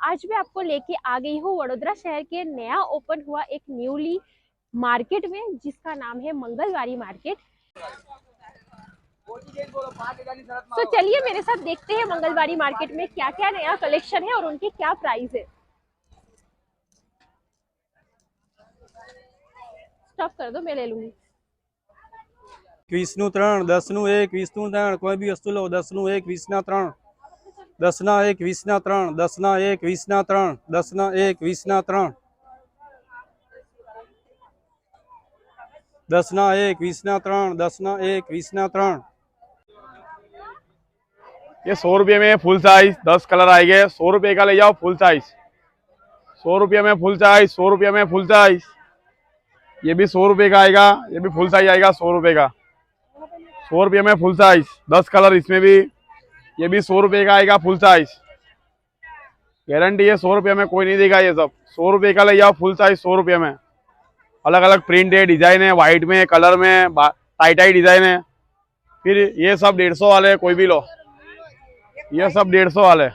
आज मैं आपको लेके आ गई हूँ वडोदरा शहर के नया ओपन हुआ एक न्यूली मार्केट में, जिसका नाम है मंगलवारी मार्केट। तो चलिए मेरे साथ देखते हैं मंगलवारी मार्केट में क्या क्या नया कलेक्शन है और उनकी क्या प्राइस है। स्टॉप कर दो, मैं ले लूंगी। 20 નું 3, 10 નું 1, 20 નું 3, કોઈ બી વસ્તુ લો 10 નું 1, 20 ના 3, 10 ના 1, 20 ના 3, 10 ના 1, 20 ના 3, 10 ના 1, 20 ના 3, 10 ના 1, 20 ના 3, 10 ના 1, 20 ના 3। ये 100 रुपये में फुल साइज 10 कलर आएंगे। 100 रुपये का ले जाओ फुल साइज। 100 रुपये में फुल साइज। 100 रुपये में फुल साइज। ये भी 100 रुपये का आएगा। ये भी फुल साइज आएगा 100 रुपये का। 100 रुपये में फुल साइज 10 कलर इसमें भी। ये भी 100 रुपये का आएगा फुल साइज। गारंटी है 100 रुपये में कोई नहीं देगा। ये सब 100 रुपये का ले जाओ फुल साइज। 100 रुपये में अलग अलग प्रिंट है, डिजाइन है, व्हाइट में, कलर में, टाई टाई डिजाइन है। फिर ये सब 150 वाले कोई भी लो। ये सब 150 वाले।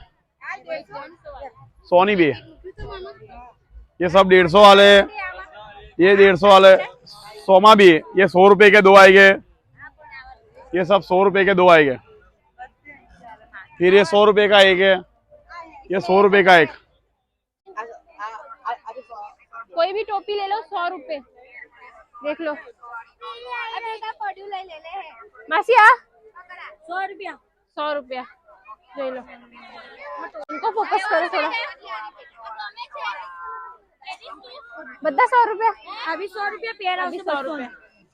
सोनी भी ये सब 150 वाले। ये 150 वाले। सोमा भी ये 100 रुपये के 2 आएंगे। ये सब 100 रुपये के 2 आएंगे। फिर ये 100 रुपये का एक है। ये 100 रुपये का एक। कोई भी टोपी ले लो 100 रुपए, देख लो। मासिया 100 रुपया, 100 रुपया ले लो। उनको फोकस करो थोड़ा। बद्दा 100 रुपया, अभी 100 रुपया पेड़, अभी 100 रुपया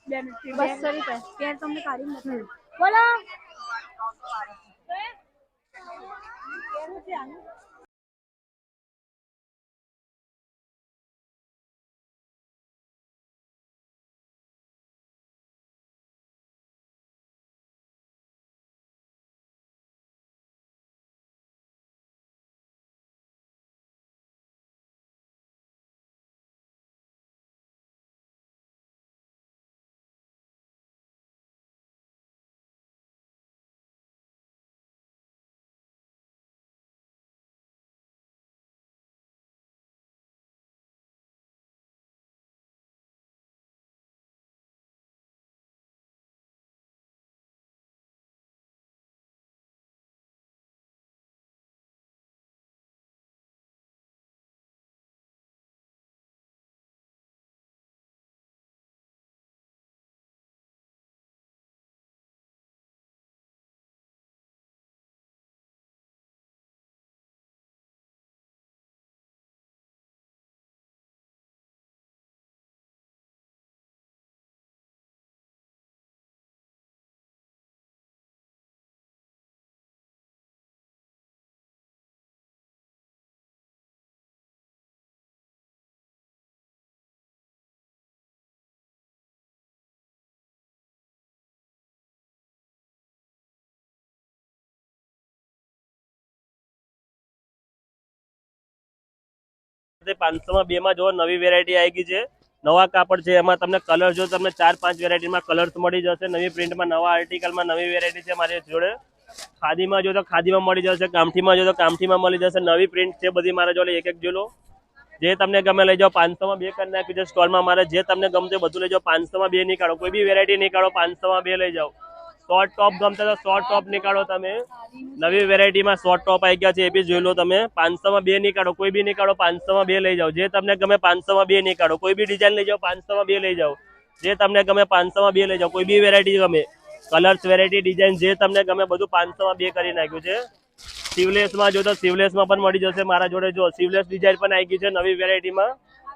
बस। 100 रुपया पेड़ तुमने काढ़ी बोला। ₹500 में 2 में जो नवी वेरायटी आएगी છે, નવા કાપડ છે, એમાં તમને કલર જો તમને 4-5 વેરાયટીમાં કલર્સ મળી જશે। નવી પ્રિન્ટમાં નવા આર્ટિકલમાં નવી વેરાયટી છે મારી જોડે। ખાદીમાં જો તો ખાદીમાં મળી જશે, કામઠીમાં જો તો કામઠીમાં મળી જશે। નવી પ્રિન્ટ છે બધી મારા જોડે, એક એક જોલો જે તમને ગમે લઈ જાઓ। 500 में 2 કરી નાખ્યું છે સ્ટોલમાં મારે। જે તમને ગમતું બધું લઈ જાઓ। 500 में 2 નહીં કાઢો, કોઈ બી વેરાયટી નહીં કાઢો, 500 में 2 લઈ જાઓ। શોર્ટ ટોપ ગમતા તો શોર્ટ ટોપ નહીં કાઢો તમે। નવી વેરાયટીમાં શોર્ટ ટોપ આવી ગયા છે, એ બી જોઈ લો તમે। 500 में 2 નહીં કાઢો, કોઈ બી નહીં કાઢો, 500 में 2 લઈ જાઓ। જે તમને ગમે 500 में 2 નહીં કાઢો, કોઈ બી ડિઝાઇન લઈ જાઓ, 500 में 2 લઈ જાઓ। જે તમને ગમે 500 में 2 લઈ જાઓ, કોઈ બી વેરાયટી ગમે, કલર્સ, વેરાયટી, ડિઝાઇન જે તમને ગમે બધું 500 में 2 કરી નાખ્યું છે। સ્લીવલેસમાં જો તો સ્લીવલેસમાં પણ મળી જશે મારા જોડે। જો સ્લીવલેસ ડિઝાઇન પણ આવી ગઈ છે નવી વેરાયટીમાં।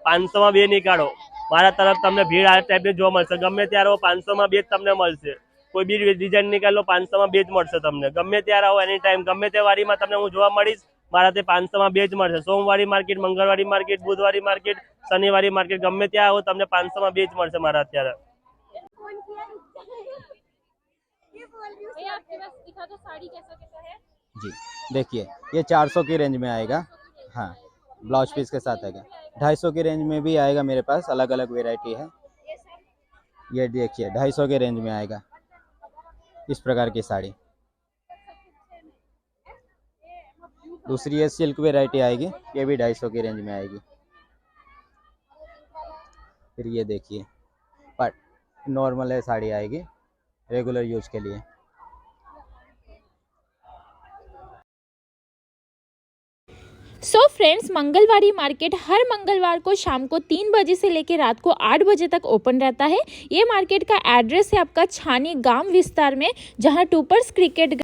500 में 2 નહીં કાઢો, મારા તરફ તમને ભીડ આ ટાઈપની જોવા મળશે। ગમે ત્યારે 500 में 2 તમને મળશે। કોઈ બી ડિઝાઇન નીકાળો 500 में 2 જ મળશે તમને। ગમે ત્યારે આવો, એની ટાઈમ ગમે તે વારીમાં તમને હું જોવા મળીશ। મારા તે 500 में 2 જ મળશે। સોમવારી માર્કેટ, મંગળવારી માર્કેટ, બુધવારી માર્કેટ, શનિવારી માર્કેટ, ગમે ત્યાં આવો તમને 500 में 2 જ મળશે મારા અત્યારે। आपके पास दिखा दो साड़ी कैसा कैसा है। जी देखिए, ये 400 की रेंज में आएगा। हाँ, ब्लाउज पीस के साथ आएगा। 250 की रेंज में भी आएगा मेरे पास, अलग अलग वेराइटी है। ये देखिए 250 के रेंज में आएगा इस प्रकार की साड़ी। दूसरी ये सिल्क वेराइटी आएगी, ये भी 250 की रेंज में आएगी। फिर ये देखिए बट नॉर्मल है साड़ी आएगी, रेगुलर यूज के लिए। सो फ्रेंड्स, मंगलवारी मार्केट हर मंगलवार को शाम को 3 बजे से लेकर रात को 8 बजे तक ओपन रहता है। ये मार्केट का एड्रेस है आपका छानी गांव विस्तार में, जहां टूपर्स क्रिकेट।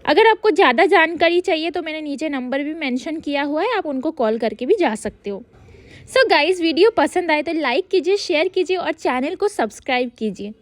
अगर आपको ज़्यादा जानकारी चाहिए तो मैंने नीचे नंबर भी मेंशन किया हुआ है, आप उनको कॉल करके भी जा सकते हो। सो गाइस, वीडियो पसंद आए तो लाइक कीजिए, शेयर कीजिए और चैनल को सब्सक्राइब कीजिए।